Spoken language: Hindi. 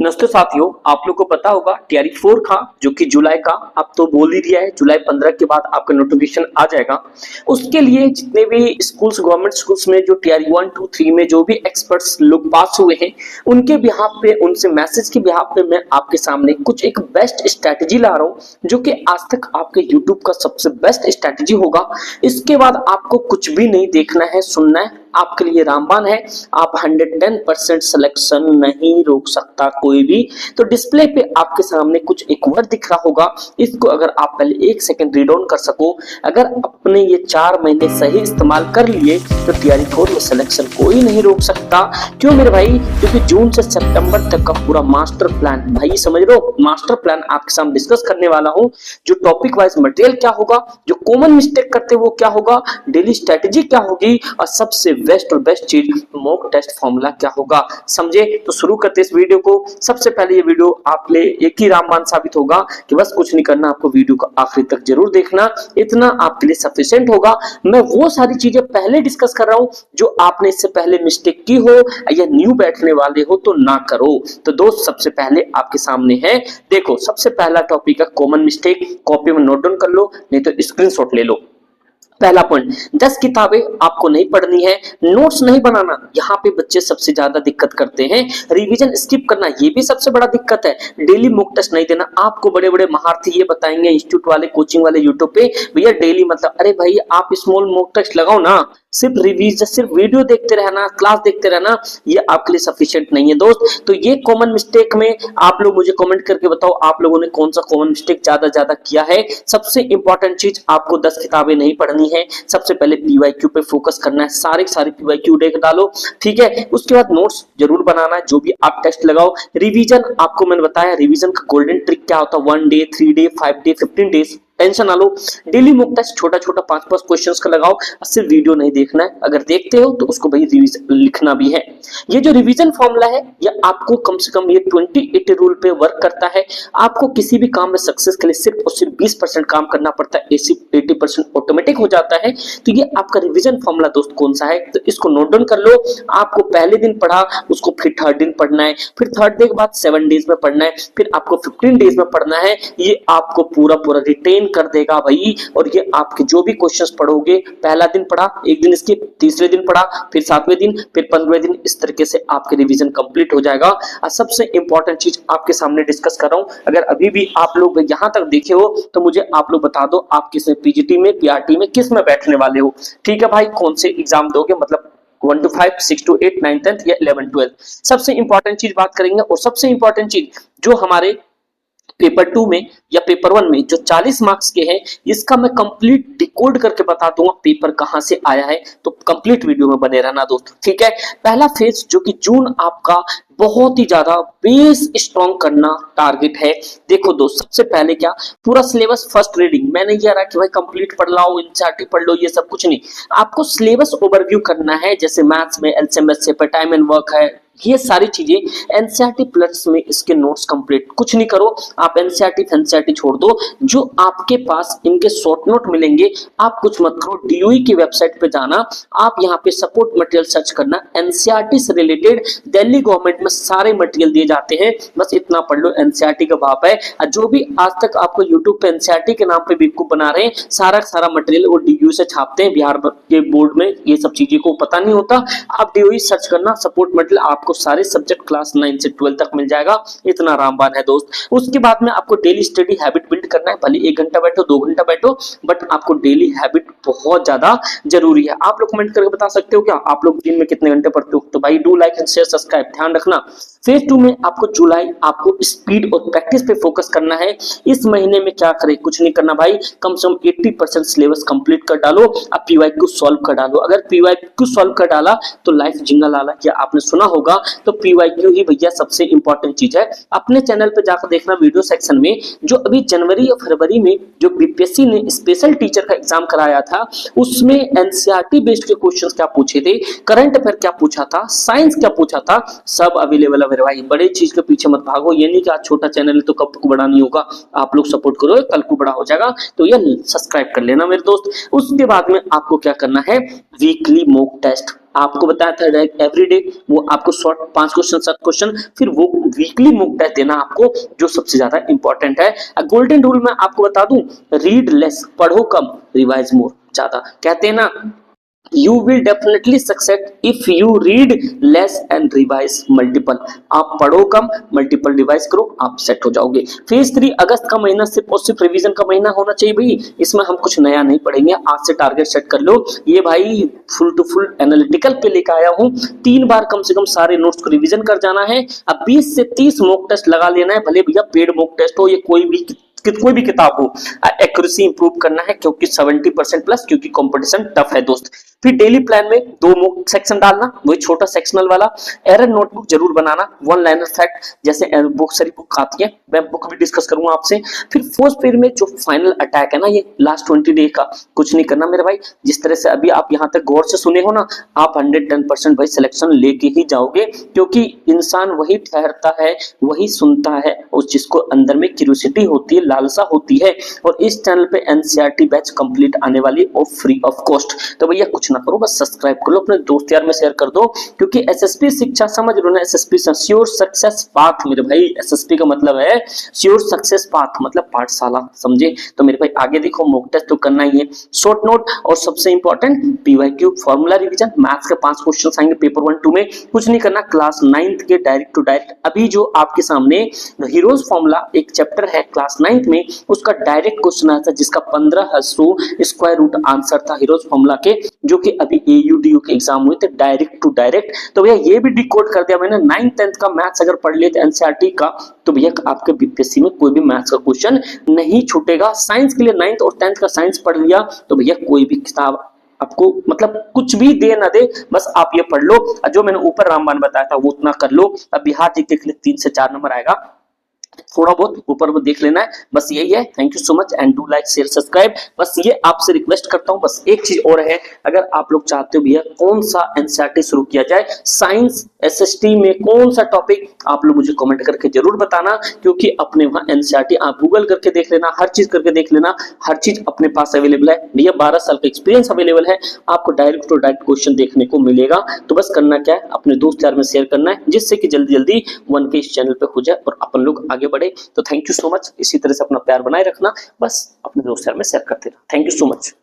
नमस्ते साथियों, आप लोग को पता होगा टीआरई 4 का जो कि जुलाई का अब तो बोल ही दिया है, जुलाई 15 के बाद आपका नोटिफिकेशन आ जाएगा। उसके लिए जितने भी स्कूल्स, गवर्नमेंट स्कूल्स में जो टीआरई 1, 2, 3 में जो भी एक्सपर्ट्स लोग पास हुए हैं, उनके बिहाफ पे, उनसे मैसेज के बिहाफ पे मैं आपके सामने कुछ एक बेस्ट स्ट्रैटेजी ला रहा हूं, जो कि आज तक आपके यूट्यूब का सबसे बेस्ट स्ट्रैटेजी होगा। इसके बाद आपको कुछ भी नहीं देखना है, सुनना है, आपके लिए रामबाण है। आप 110% सिलेक्शन नहीं रोक सकता कोई भी। तो डिस्प्ले पे आपके सामने कुछ एक वर्ड दिख रहा होगा, इसको अगर आप पहले 1 सेकंड रीड ऑन कर सको, अगर अपने ये 4 महीने सही इस्तेमाल कर लिए तो टीआरई 4 में सिलेक्शन कोई नहीं रोक सकता। क्यों मेरे भाई? क्योंकि जून से सितंबर तक का पूरा मास्टर प्लान, भाई समझ लो, मास्टर प्लान आपके सामने डिस्कस करने वाला हूं। जो टॉपिक वाइज मटेरियल क्या होगा, जो कॉमन मिस्टेक करते वो क्या होगा, डेली स्ट्रेटेजी क्या होगी, और सबसे बेस्ट और बेस्ट चीज मॉक टेस्ट फॉर्मूला क्या होगा। समझे? तो शुरू करते इस वीडियो को। सबसे पहले ये वीडियो आप ले एक ही रामबाण साबित होगा कि बस कुछ नहीं करना, आपको वीडियो को आखिरी तक जरूर देखना, इतना आपके लिए सफिशिएंट होगा। मैं वो सारी चीजें पहले डिस्कस कर रहा हूं जो आपने इससे पहले मिस्टेक की हो या न्यू बैठने वाले हो तो ना करो। तो दोस्त सबसे पहले आपके सामने है, देखो सबसे पहला टॉपिक है कॉमन मिस्टेक। कॉपी में नोट डाउन कर लो, नहीं तो स्क्रीनशॉट ले लो। पहला पॉइंट, 10 किताबें आपको नहीं पढ़नी है, नोट्स नहीं बनाना। यहाँ पे बच्चे सबसे ज्यादा दिक्कत करते हैं। रिवीजन स्किप करना, ये भी सबसे बड़ा दिक्कत है। डेली मॉक टेस्ट नहीं देना। आपको बड़े बड़े महारथी ये बताएंगे इंस्टीट्यूट वाले, कोचिंग वाले यूट्यूब पे, भैया डेली मतलब, अरे भाई आप स्मॉल मॉक टेस्ट लगाओ ना, सिर्फ रिवीजन, सिर्फ वीडियो देखते रहना, क्लास देखते रहना, ये आपके लिए सफिशिएंट नहीं है दोस्त। तो ये कॉमन मिस्टेक में आप लोग मुझे कमेंट करके बताओ, आप लोगों ने कौन सा कॉमन मिस्टेक ज्यादा किया है। सबसे इंपॉर्टेंट चीज, आपको 10 किताबें नहीं पढ़नी है। सबसे पहले पीवाईक्यू पे फोकस करना है, सारे पीवाईक्यू देख डालो, ठीक है। उसके बाद नोट्स जरूर बनाना है, जो भी आप टेस्ट लगाओ। रिवीजन, आपको मैंने बताया रिवीजन का गोल्डन ट्रिक क्या होता है, 1 day, 3 day, 5 day, 15 days, tension ना लो। डेली मॉक टेस्ट छोटा 5 क्वेश्चंस का लगाओ, सिर्फ वीडियो नहीं देखना है। अगर देखते हो तो उसको भाई रिवीजन लिखना भी है। ये जो रिवीजन फॉर्मूला है, ये आपको कम से कम ये 20-80 रूल पे वर्क करता है। आपको किसी भी काम में सक्सेस के लिए सिर्फ और सिर्फ 20% काम करना पड़ता है, 80% ऑटोमेटिक हो जाता है। तो ये आपका रिवीजन फॉर्मूला दोस्त कौन सा है, तो इसको नोट डाउन कर लो। आपको पहले दिन पढ़ा, उसको फिर थर्ड दिन पढ़ना है, फिर थर्ड डे के बाद 7 डेज में पढ़ना है, फिर आपको 15 डेज में पढ़ना है। ये आपको पूरा रिटेन कर देगा भाई। और ये आपके जो भी क्वेश्चंस पढ़ोगे, पहला दिन पढ़ा, एक दिन स्किप, तीसरे दिन पढ़ा, फिर 7वें दिन, फिर 15वें दिन, इस तरीके से आपके रिवीजन कंप्लीट हो जाएगा। और सबसे इंपॉर्टेंट चीज आपके सामने डिस्कस कर रहा हूं, अगर अभी भी आप लोग यहां तक देखे हो तो मुझे आप लोग बता दो, आप किस में, पीजीटी में, पीआरटी में, किस में बैठने वाले हो। ठीक है भाई, कौन से एग्जाम दोगे, मतलब 1 to 5, 6 to 8, 9, 10 या 11, 12। सबसे इंपॉर्टेंट चीज बात करेंगे। और सबसे इंपॉर्टेंट चीज जो हमारे पेपर 2 में या पेपर 1 में जो 40 मार्क्स के हैं, इसका मैं कंप्लीट डिकोड करके बता दूंगा पेपर कहां से आया है। तो कंप्लीट वीडियो में बने रहना दोस्त, ठीक है। पहला फेज जो कि जून आपका बहुत ही ज्यादा बेस स्ट्रॉन्ग करना टारगेट है। देखो दोस्त, सबसे पहले क्या, पूरा सिलेबस फर्स्ट रीडिंग। मैंने ये रहा कि भाई कंप्लीट पढ़ लाओ, एनसीईआरटी पढ़ लो, ये सब कुछ नहीं। आपको सिलेबस ओवरव्यू करना है। जैसे मैथ्स में एलसीएमएस से टाइम एंड वर्क है, ये सारी चीजें एनसीईआरटी प्लस में इसके नोट्स कंप्लीट। कुछ नहीं करो, आप एनसीईआरटी छोड़ दो, जो आपके पास इनके शॉर्ट नोट मिलेंगे, आप कुछ मत करो, डीओई की वेबसाइट पे जाना, आप यहाँ पे सपोर्ट मटेरियल सर्च करना, एनसीईआरटी से रिलेटेड दिल्ली गवर्नमेंट में सारे मटेरियल दिए जाते हैं, बस इतना पढ़ लो। एनसीईआरटी का बाप है। जो भी आज तक आपको यूट्यूब पे एनसीईआरटी के नाम पे बेवकूफ बना रहे हैं, सारा मटेरियल वो डीयू से छापते हैं। बिहार के बोर्ड में ये सब चीजें को पता नहीं होता। आप डीओई सर्च करना, सपोर्ट मटेरियल आपको सारे सब्जेक्ट क्लास 9 से 12 तक मिल जाएगा। इतना रामबाण है दोस्त। उसके बाद में आपको डेली स्टडी हैबिट बिल्ड करना है। भले 1 घंटा बैठो, 2 घंटा बैठो, बट आपको डेली हैबिट बहुत ज्यादा जरूरी है। आप लोग कमेंट करके बता सकते हो क्या आप लोग दिन में कितने घंटे पढ़ते हो। तो भाई do like and share, subscribe, ध्यान रखना। फेज 2 में आपको जुलाई, आपको स्पीड और प्रैक्टिस पे फोकस करना है। इस महीने में क्या करें, कुछ नहीं करना भाई, कम से कम 80% सिलेबस कंप्लीट कर डालो। अब पीवाईक्यू सॉल्व कर डालो। अगर पीवाईक्यू सॉल्व कर डाला तो लाइफ जिंगल आला, क्या आपने सुना होगा। तो पीवाईक्यू ही भैया सबसे इंपॉर्टेंट चीज है। अपने चैनल पे जाकर देखना वीडियो सेक्शन में, जो अभी जनवरी या फरवरी में जो बीपीएससी ने स्पेशल टीचर का एग्जाम कराया था, उसमें एनसीईआरटी बेस्ड के क्वेश्चंस क्या पूछे थे, करंट अफेयर क्या पूछा था, साइंस क्या पूछा था, सब अवेलेबल है मेरे भाई। बड़े चीज के पीछे मत भागो, ये नहीं कि आज छोटा चैनल है तो कब को बड़ा नहीं होगा। आप लोग सपोर्ट करो, कल को बड़ा हो जाएगा। तो ये सब्सक्राइब कर लेना मेरे दोस्त। उसके बाद में आपको क्या करना है, वीकली मॉक टेस्ट आपको बताया था एवरीडे, वो आपको शॉर्ट 5 क्वेश्चन 7 क्वेश्चन, फिर वो वीकली मॉक टेस्ट देना आपको, जो सबसे ज्यादा इंपॉर्टेंट है। गोल्डन रूल मैं आपको बता दूं, रीड लेस, पढ़ो कम, रिवाइज मोर ज्यादा। कहते हैं ना, you will definitely succeed if you read less and revise multiple। आप पढ़ो कम, मल्टीपल रिवाइज करो, आप सेट हो जाओगे। फेज 3 अगस्त का महीना सिर्फ और सिर्फ रिवीजन का महीना होना चाहिए भाई। इसमें हम कुछ नया नहीं पढ़ेंगे, आज से टारगेट सेट कर लो। ये भाई फुल टू फुल एनालिटिकल पे लेकर आया हूँ। 3 बार कम से कम सारे नोट्स को रिवीजन कर जाना है। अब 20 से 30 मॉक टेस्ट लगा लेना है, भले भैया पेड मॉक टेस्ट हो, ये कोई भी किताब हो। एक्यूरेसी इंप्रूव करना है क्योंकि 70% प्लस, क्योंकि कंपटीशन टफ है दोस्त। फिर डेली प्लान में 2 मॉक सेक्शन डालना, वही छोटा सेक्शनल वाला। एरर नोटबुक जरूर बनाना, 1 लाइनर फैक्ट जैसे बहुत सारी बुक आती है, मैं बुक भी डिस्कस करूंगा आपसे। फिर फोर्थ पेज में जो फाइनल अटैक है ना, ये लास्ट 20 डे का कुछ नहीं करना मेरे भाई। जिस तरह से अभी आप यहाँ तक गौर से सुने हो ना, आप 110% भाई सिलेक्शन लेके ही जाओगे, क्योंकि इंसान वही ठहरता है, वही सुनता है उस जिसको अंदर में क्यूरियोसिटी होती है, लालसा होती है। और इस चैनल पे एनसीईआरटी बैच कंप्लीट आने वाली और फ्री ऑफ कॉस्ट। तो भैया कुछ ना करो, बस सब्सक्राइब कर लो, अपने दोस्त यार में शेयर कर दो, क्योंकि एसएसपी शिक्षा समझ लो ना, एसएसपी श्योर सक्सेस पाथ मेरे भाई। एसएसपी का मतलब है श्योर सक्सेस पाथ, मतलब पाठशाला, समझे। तो मेरे भाई आगे देखो, मॉक टेस्ट तो करना ही है, शॉर्ट नोट, और सबसे important PYQ formula revision. Maths के 5 क्वेश्चन आएंगे पेपर 1 2 में। कुछ नहीं करना, क्लास 9th के डायरेक्ट टू डायरेक्ट, अभी जो आपके सामने हीरोज फॉर्मूला एक चैप्टर है क्लास 9th में, उसका डायरेक्ट क्वेश्चन आया था, जिसका 1500 स्क्वायर रूट आंसर था हीरोज फॉर्मूला के, जो कि अभी एयूडीयू के एग्जाम हुए थे डायरेक्ट टू डायरेक्ट। तो भैया ये भी डिकोड कर दिया मैंने। 9th 10th का मैथ्स अगर पढ़ लिए एनसीईआरटी का, तो भैया आपके बीपीएससी में कोई भी मैथ्स का क्वेश्चन नहीं छूटेगा। साइंस के लिए 9th और 10th का साइंस पढ़ लिया, तो भैया कोई भी किताब आपको मतलब कुछ भी दे ना दे, बस आप ये पढ़ लो। जो मैंने ऊपर रामबाण बताया था वो उतना कर लो। अब बिहार जीतने के लिए 3 से 4 नंबर आएगा, थोड़ा बहुत ऊपर वो देख लेना है, बस यही है। Thank you so much and do like share subscribe. बस ये आपसे रिक्वेस्ट करता हूँ। बस एक चीज और है, अगर आप लोग चाहते हो भैया कौन सा एनसीईआरटी शुरू किया जाए, साइंस एसएसटी में कौन सा टॉपिक, आप लोग मुझे कमेंट करके जरूर बताना, क्योंकि अपने वहां एनसीईआरटी आप गूगल करके देख लेना, हर चीज करके देख लेना, हर चीज अपने पास अवेलेबल है भैया। 12 साल का एक्सपीरियंस अवेलेबल है, आपको डायरेक्ट टू डायरेक्ट क्वेश्चन देखने को मिलेगा। तो बस करना क्या है, अपने दोस्त यार में शेयर करना है, जिससे कि जल्दी जल्दी 1K इस चैनल पे हो जाए और अपन लोग आगे बढ़े। तो थैंक यू सो मच, इसी तरह से अपना प्यार बनाए रखना, बस अपने दोस्त यार में शेयर करते रहना। Thank you so much.